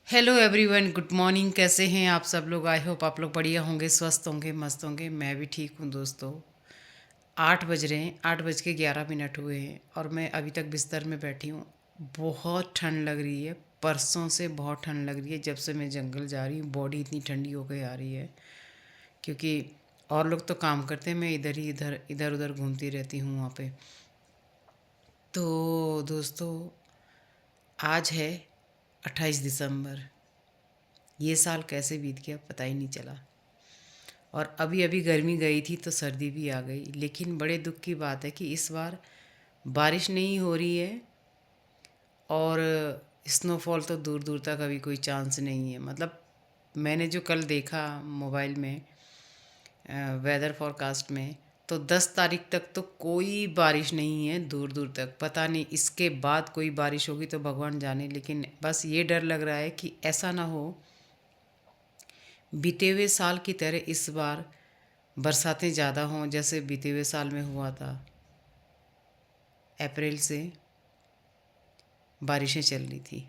Hello everyone, good morning. कैसे हैं आप सब लोग? आई होप आप लोग बढ़िया होंगे, स्वस्थ होंगे, मस्त होंगे। मैं भी ठीक हूँ दोस्तों। 8 बज रहे हैं, 8 बज के 11 मिनट हुए हैं और मैं अभी तक बिस्तर में बैठी हूँ। बहुत ठंड लग रही है, परसों से बहुत ठंड लग रही है। जब से मैं जंगल जा रही हूँ बॉडी इतनी ठंडी हो गई आ रही है, क्योंकि और लोग तो काम करते हैं, मैं इधर ही इधर इधर उधर घूमती रहती हूँ वहाँ पे। तो दोस्तों, आज है 28 दिसंबर। ये साल कैसे बीत गया पता ही नहीं चला। और अभी अभी गर्मी गई थी तो सर्दी भी आ गई। लेकिन बड़े दुख की बात है कि इस बार बारिश नहीं हो रही है और स्नोफॉल तो दूर दूर तक अभी कोई चांस नहीं है। मतलब मैंने जो कल देखा मोबाइल में वेदर फोरकास्ट में, तो 10 तारीख तक तो कोई बारिश नहीं है दूर दूर तक। पता नहीं इसके बाद कोई बारिश होगी तो भगवान जाने। लेकिन बस ये डर लग रहा है कि ऐसा ना हो बीते हुए साल की तरह इस बार बरसातें ज़्यादा हों जैसे बीते हुए साल में हुआ था। अप्रैल से बारिशें चल रही थी।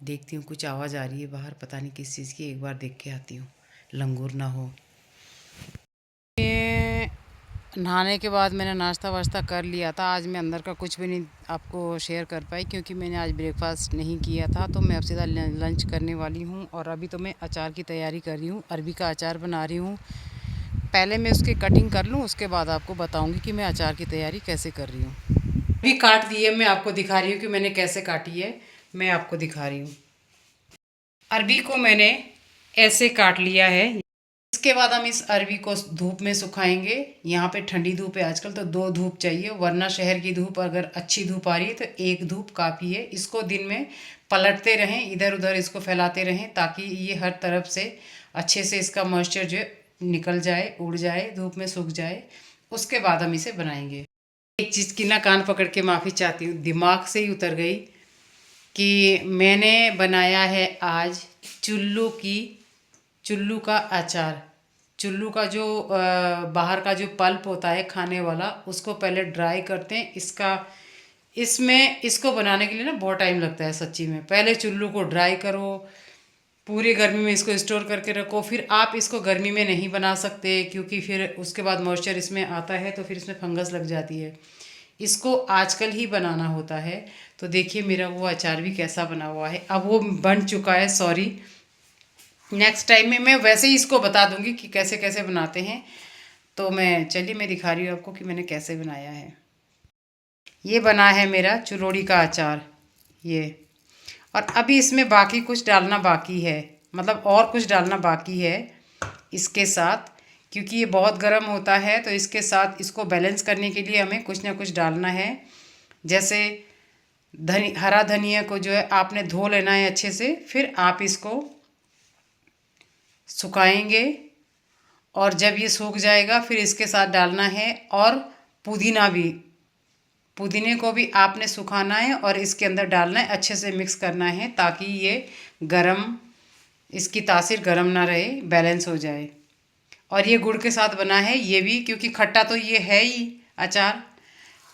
देखती हूँ कुछ आवाज़ आ रही है बाहर, पता नहीं किस चीज़ की। एक बार देख के आती हूँ, लंगूर ना हो। ये नहाने के बाद मैंने नाश्ता वाश्ता कर लिया था। आज मैं अंदर का कुछ भी नहीं आपको शेयर कर पाई क्योंकि मैंने आज ब्रेकफास्ट नहीं किया था। तो मैं अब सीधा लंच करने वाली हूँ और अभी तो मैं अचार की तैयारी कर रही हूँ। अरबी का अचार बना रही हूँ। पहले मैं उसकी कटिंग कर लूँ, उसके बाद आपको बताऊँगी कि मैं अचार की तैयारी कैसे कर रही हूँ। भी काट दी है, मैं आपको दिखा रही हूँ कि मैंने कैसे काटी है। मैं आपको दिखा रही हूँ। अरबी को मैंने ऐसे काट लिया है। इसके बाद हम इस अरबी को धूप में सुखाएंगे। यहाँ पे ठंडी धूप है आजकल, तो 2 धूप चाहिए, वरना शहर की धूप अगर अच्छी धूप आ रही है तो 1 धूप काफ़ी है। इसको दिन में पलटते रहें, इधर उधर इसको फैलाते रहें ताकि ये हर तरफ से अच्छे से इसका मॉइस्चर जो है निकल जाए, उड़ जाए, धूप में सूख जाए। उसके बाद हम इसे बनाएंगे। एक चीज़ की ना कान पकड़ के माफ़ी चाहती हूँ, दिमाग से ही उतर गई कि मैंने बनाया है आज चुल्लू का अचार। चुल्लू का जो बाहर का जो पल्प होता है खाने वाला, उसको पहले ड्राई करते हैं। इसको बनाने के लिए ना बहुत टाइम लगता है सच्ची में। पहले चुल्लू को ड्राई करो, पूरी गर्मी में इसको स्टोर करके रखो। फिर आप इसको गर्मी में नहीं बना सकते क्योंकि फिर उसके बाद मॉइस्चर इसमें आता है तो फिर इसमें फंगस लग जाती है। इसको आजकल ही बनाना होता है। तो देखिए मेरा वो अचार भी कैसा बना हुआ है। अब वो बन चुका है, सॉरी। नेक्स्ट टाइम में मैं वैसे ही इसको बता दूंगी कि कैसे कैसे बनाते हैं। तो मैं दिखा रही हूँ आपको कि मैंने कैसे बनाया है। ये बना है मेरा चुरोड़ी का अचार ये। और अभी इसमें बाकी कुछ डालना बाकी है, मतलब और कुछ डालना बाकी है इसके साथ, क्योंकि ये बहुत गर्म होता है। तो इसके साथ इसको बैलेंस करने के लिए हमें कुछ ना कुछ डालना है। जैसे हरा धनिया को जो है आपने धो लेना है अच्छे से, फिर आप इसको सुखाएंगे और जब ये सूख जाएगा फिर इसके साथ डालना है। और पुदीना भी, पुदीने को भी आपने सुखाना है और इसके अंदर डालना है, अच्छे से मिक्स करना है ताकि ये गरम, इसकी तासीर गरम ना रहे, बैलेंस हो जाए। और ये गुड़ के साथ बना है ये भी, क्योंकि खट्टा तो ये है ही अचार।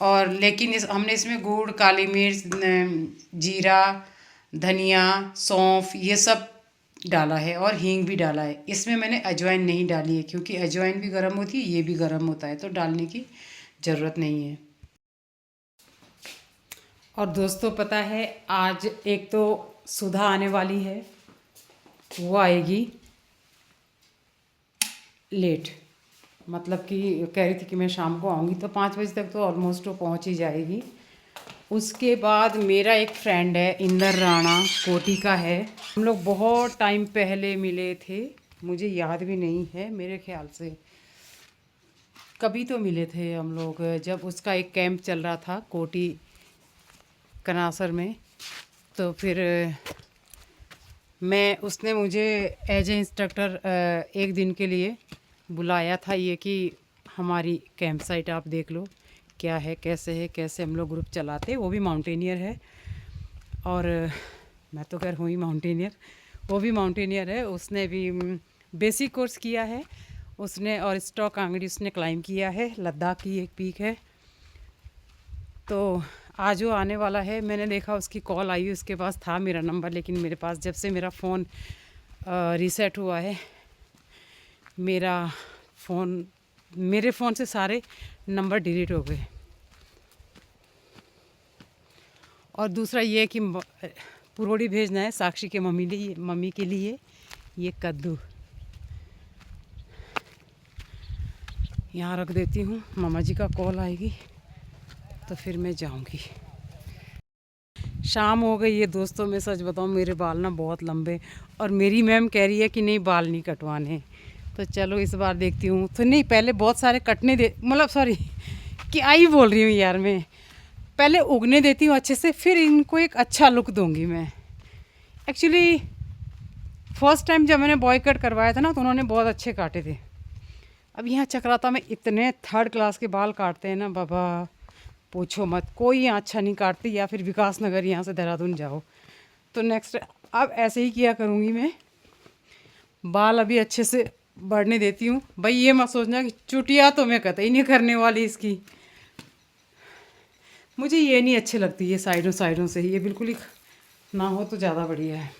और लेकिन हमने इसमें गुड़, काली मिर्च, जीरा, धनिया, सौंफ ये सब डाला है और हींग भी डाला है। इसमें मैंने अजवाइन नहीं डाली है क्योंकि अजवाइन भी गर्म होती है, ये भी गर्म होता है, तो डालने की ज़रूरत नहीं है। और दोस्तों पता है, आज एक तो सुधा आने वाली है, वो आएगी लेट। मतलब कि कह रही थी कि मैं शाम को आऊँगी, तो 5 बजे तक तो ऑलमोस्ट वो पहुँच ही जाएगी। उसके बाद मेरा एक फ्रेंड है इंदर राणा, कोटी का है। हम लोग बहुत टाइम पहले मिले थे, मुझे याद भी नहीं है, मेरे ख्याल से कभी तो मिले थे हम लोग जब उसका एक कैंप चल रहा था कोटी कनासर में। तो फिर उसने मुझे एज ए इंस्ट्रक्टर एक दिन के लिए बुलाया था, ये कि हमारी कैंप साइट आप देख लो क्या है, कैसे है, कैसे हम लोग ग्रुप चलाते। वो भी माउंटेनियर है और मैं तो खैर हूँ ही माउंटेनियर, वो भी माउंटेनियर है। उसने भी बेसिक कोर्स किया है उसने, और स्टॉक आंगड़ी उसने क्लाइंब किया है। लद्दाख की एक पीक है। तो आज वो आने वाला है। मैंने देखा उसकी कॉल आई, उसके पास था मेरा नंबर, लेकिन मेरे पास जब से मेरा फ़ोन रीसेट हुआ है, मेरा फ़ोन मेरे फ़ोन से सारे नंबर डिलीट हो गए। और दूसरा ये कि पुरोड़ी भेजना है साक्षी के मम्मी के लिए ये कद्दू यहाँ रख देती हूँ। मामा जी का कॉल आएगी तो फिर मैं जाऊँगी। शाम हो गई है दोस्तों। मैं सच बताऊँ, मेरे बाल ना बहुत लंबे, और मेरी मैम कह रही है कि नहीं बाल नहीं कटवाने। तो चलो इस बार देखती हूँ। तो नहीं, पहले बहुत सारे कटने दे, मतलब सॉरी क्या ही बोल रही हूँ यार, मैं पहले उगने देती हूँ अच्छे से, फिर इनको एक अच्छा लुक दूंगी मैं। एक्चुअली फर्स्ट टाइम जब मैंने बॉय कट करवाया था ना, तो उन्होंने बहुत अच्छे काटे थे। अब यहाँ चक्राता में इतने थर्ड क्लास के बाल काटते हैं ना बाबा, पूछो मत। कोई यहाँ अच्छा नहीं काटती, या फिर विकास नगर यहाँ से देहरादून जाओ। तो नेक्स्ट अब ऐसे ही किया करूँगी मैं। बाल अभी अच्छे से बढ़ने देती हूँ। भाई ये मत सोचना कि चुटिया तो मैं कतई नहीं करने वाली इसकी। मुझे ये नहीं अच्छी लगती, ये साइडों साइडों से ही, ये बिल्कुल ही ना हो तो ज़्यादा बढ़िया है।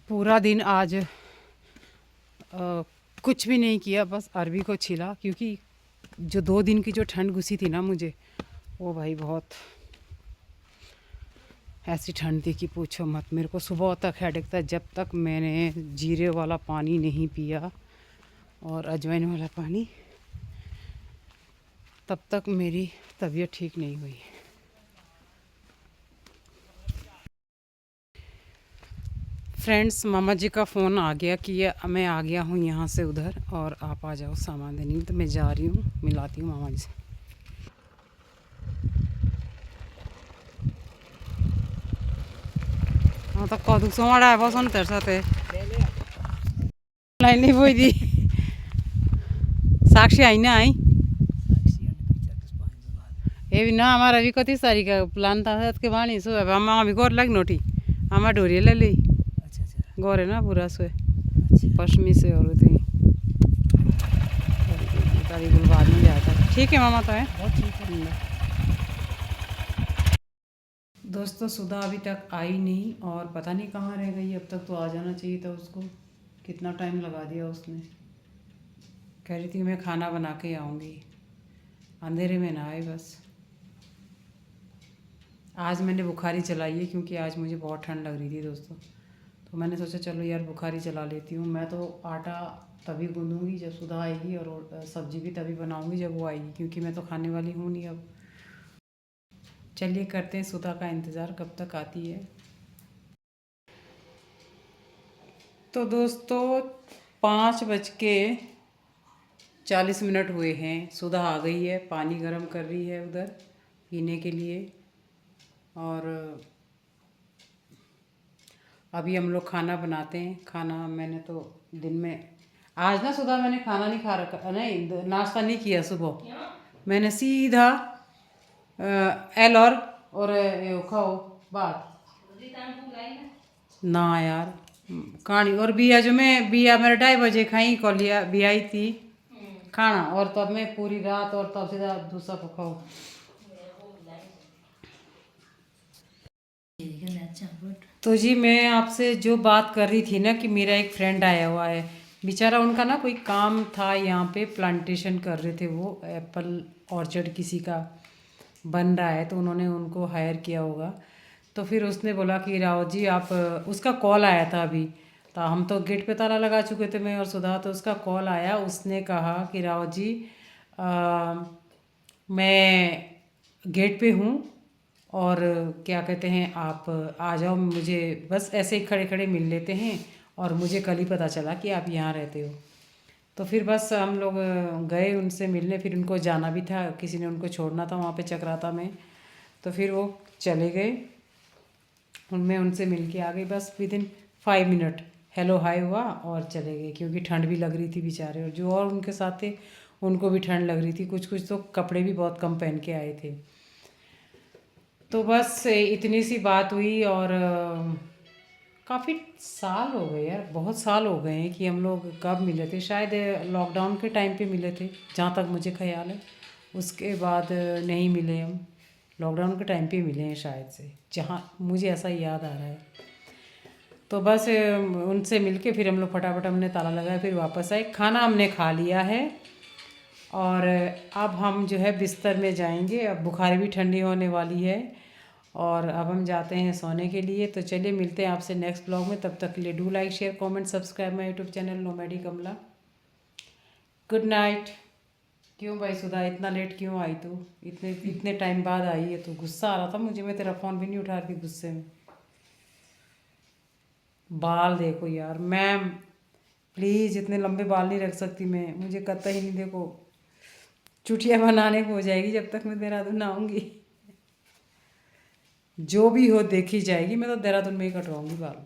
पूरा दिन आज कुछ भी नहीं किया, बस अरबी को छिला, क्योंकि जो 2 दिन की जो ठंड घुसी थी ना मुझे, वो भाई बहुत ऐसी ठंड थी कि पूछो मत। मेरे को सुबह तक हेडेक था, जब तक मैंने जीरे वाला पानी नहीं पिया और अजवाइन वाला पानी, तब तक मेरी तबीयत ठीक नहीं हुई। फ्रेंड्स, मामा जी का फ़ोन आ गया कि मैं आ गया हूँ यहाँ से उधर, और आप आ जाओ सामान देने। तो मैं जा रही हूँ, मिलाती हूँ मामा जी से। हाँ तो कदू सोमाड़ा है बस तेरे साथ लाइन नहीं बोई दी। साक्षी आई ना आई ये भी ना, हमारा भी कति सारी का प्लान था के बाणी सो हम अभी गोर लग नोटी हमारा ढोरिया ले ली। गोर है ना पूरा सो पश्चिमी से, और तारी बाद में जाता है। ठीक है मामा, तो है दोस्तों। सुधा अभी तक आई नहीं, और पता नहीं कहाँ रह गई। अब तक तो आ जाना चाहिए था उसको, कितना टाइम लगा दिया उसने। कह रही थी मैं खाना बना के आऊँगी, अंधेरे में ना आए बस। आज मैंने बुखारी चलाई है, क्योंकि आज मुझे बहुत ठंड लग रही थी दोस्तों। तो मैंने सोचा चलो यार बुखारी चला लेती हूँ। मैं तो आटा तभी गूँधूँगी जब सुधा आएगी, और सब्ज़ी भी तभी बनाऊँगी जब वो आएगी, क्योंकि मैं तो खाने वाली हूँ नहीं अब। चलिए करते हैं सुधा का इंतज़ार, कब तक आती है। तो दोस्तों 5:40 हुए हैं। सुधा आ गई है, पानी गर्म कर रही है उधर पीने के लिए। और अभी हम लोग खाना बनाते हैं। खाना मैंने तो दिन में आज ना सुधा मैंने खाना नहीं खा रखा, नहीं नाश्ता नहीं किया सुबह। मैंने सीधा एल और ये खाओ बात ना यार कहानी। और बिया जो मैं बिया मेरे 2:30 खाई कॉलिया बिया आई थी खाना, और तब मैं पूरी रात, और तब सीधा दूसरा पकाओ। तो जी मैं आपसे जो बात कर रही थी ना, कि मेरा एक फ्रेंड आया हुआ है, बेचारा उनका ना कोई काम था, यहाँ पे प्लांटेशन कर रहे थे वो, एप्पल ऑर्चर्ड किसी का बन रहा है, तो उन्होंने उनको हायर किया होगा। तो फिर उसने बोला कि रावत जी आप, उसका कॉल आया था अभी, तो हम तो गेट पे ताला लगा चुके थे मैं और सुधा। तो उसका कॉल आया, उसने कहा कि रावत जी मैं गेट पे हूँ, और क्या कहते हैं आप आ जाओ, मुझे बस ऐसे ही खड़े खड़े मिल लेते हैं, और मुझे कल ही पता चला कि आप यहाँ रहते हो। तो फिर बस हम लोग गए उनसे मिलने। फिर उनको जाना भी था, किसी ने उनको छोड़ना था वहाँ पे चक्राता में, तो फिर वो चले गए। मैं उनसे मिल के आ गई, बस विदिन 5 मिनट हेलो हाय हुआ और चले गए, क्योंकि ठंड भी लग रही थी बेचारे, और जो और उनके साथ थे उनको भी ठंड लग रही थी। कुछ कुछ तो कपड़े भी बहुत कम पहन के आए थे। तो बस इतनी सी बात हुई, और काफ़ी साल हो गए यार, बहुत साल हो गए हैं कि हम लोग कब मिले थे। शायद लॉकडाउन के टाइम पे मिले थे, जहाँ तक मुझे ख्याल है। उसके बाद नहीं मिले हम। लॉकडाउन के टाइम पे मिले हैं शायद से, जहाँ मुझे ऐसा याद आ रहा है। तो बस उनसे मिलके फिर हम लोग फटाफट हमने ताला लगाया, फिर वापस आए। खाना हमने खा लिया है और अब हम जो है बिस्तर में जाएंगे। अब बुखार भी ठंडी होने वाली है और अब हम जाते हैं सोने के लिए। तो चलिए मिलते हैं आपसे नेक्स्ट ब्लॉग में। तब तक के लिए do like share comment subscribe my YouTube channel nomadic Kamala. Good night. क्यों भाई सुधा, इतना लेट क्यों आई तू? इतने इतने टाइम बाद आई है तू। गुस्सा आ रहा था मुझे, मैं तेरा फ़ोन भी नहीं उठा रही थी गुस्से में। बाल देखो यार मैम, प्लीज़ इतने लंबे बाल नहीं रख सकती मैं, मुझे कतई नहीं। देखो चुटिया बनाने को हो जाएगी जब तक मैं देहरादून आऊँगी। जो भी हो देखी जाएगी, मैं तो देहरादून में ही कटवाऊँगी बाल।